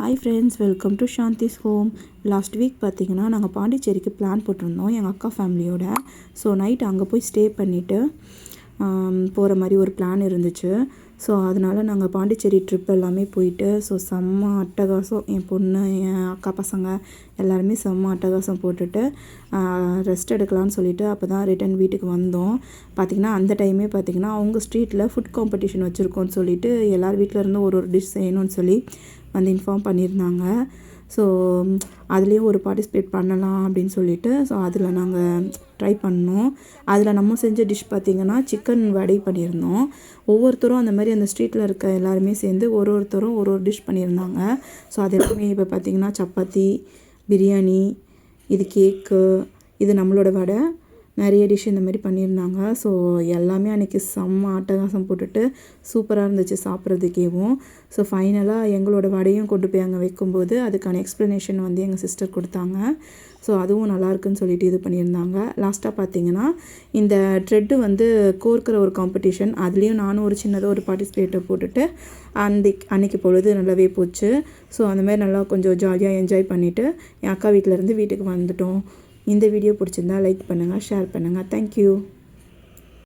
Hi friends, welcome to Shanthi's home. Last week பார்த்திங்கன்னா நாங்கள் பாண்டிச்சேரிக்கு பிளான் போட்டிருந்தோம் எங்கள் அக்கா ஃபேமிலியோட. ஸோ நைட் அங்கே போய் ஸ்டே பண்ணிவிட்டு போகிற மாதிரி ஒரு பிளான் இருந்துச்சு. ஸோ அதனால் நாங்கள் பாண்டிச்சேரி ட்ரிப் எல்லாமே போயிட்டு செம்ம அட்டகாசம். என் பொண்ணு, என் அக்கா பசங்க எல்லாருமே செம்ம அட்டகாசம் போட்டுட்டு ரெஸ்ட் எடுக்கலான்னு சொல்லிவிட்டு அப்போ தான் ரிட்டன் வீட்டுக்கு வந்தோம். பார்த்திங்கன்னா அந்த டைமே பார்த்திங்கன்னா அவங்க ஸ்ட்ரீட்டில் ஃபுட் காம்படிஷன் வச்சுருக்கோன்னு சொல்லிவிட்டு எல்லார் வீட்டில் இருந்தும் ஒரு டிஷ் செய்யணும்னு சொல்லி வந்து இன்ஃபார்ம் பண்ணியிருந்தாங்க. ஸோ அதுலேயும் ஒரு பார்ட்டிசிபேட் பண்ணலாம் அப்படின்னு சொல்லிட்டு அதில் நாங்கள் ட்ரை பண்ணோம். அதில் நம்ம செஞ்ச டிஷ் பார்த்திங்கன்னா சிக்கன் வடை பண்ணியிருந்தோம். ஒவ்வொருத்தரும் அந்த மாதிரி அந்த ஸ்ட்ரீட்டில் இருக்க எல்லாருமே சேர்ந்து ஒருத்தரும் ஒரு டிஷ் பண்ணியிருந்தாங்க. ஸோ அது எல்லாமே இப்போ பார்த்திங்கன்னா சப்பாத்தி, பிரியாணி, இது கேக்கு, இது நம்மளோட வடை, நிறைய டிஷ் இந்த மாதிரி பண்ணியிருந்தாங்க. ஸோ எல்லாமே அன்றைக்கி செம்ம அட்டகாசம் போட்டுட்டு சூப்பராக இருந்துச்சு சாப்பிட்றதுக்கேவும். ஸோ ஃபைனலாக எங்களோட வடையும் கொண்டு போய் அங்கே வைக்கும்போது அதுக்கான எக்ஸ்ப்ளனேஷன் வந்து எங்கள் சிஸ்டர் கொடுத்தாங்க. ஸோ அதுவும் நல்லாயிருக்குன்னு சொல்லிட்டு இது பண்ணியிருந்தாங்க. லாஸ்ட்டாக பார்த்திங்கன்னா இந்த த்ரெட்டு வந்து கோர்க்கிற ஒரு காம்படிஷன், அதுலேயும் நானும் ஒரு சின்னதாக ஒரு பார்ட்டிசிபேட்டை போட்டுட்டு அன்றைக்கி பொழுது நல்லாவே போச்சு. ஸோ அந்த மாதிரி நல்லா கொஞ்சம் ஜாலியாக என்ஜாய் பண்ணிவிட்டு என் அக்கா வீட்டிலேருந்து வீட்டுக்கு வந்துட்டோம். இந்த வீடியோ பிடிச்சிருந்தா லைக் பண்ணுங்கள், ஷேர் பண்ணுங்கள். தேங்க்யூ.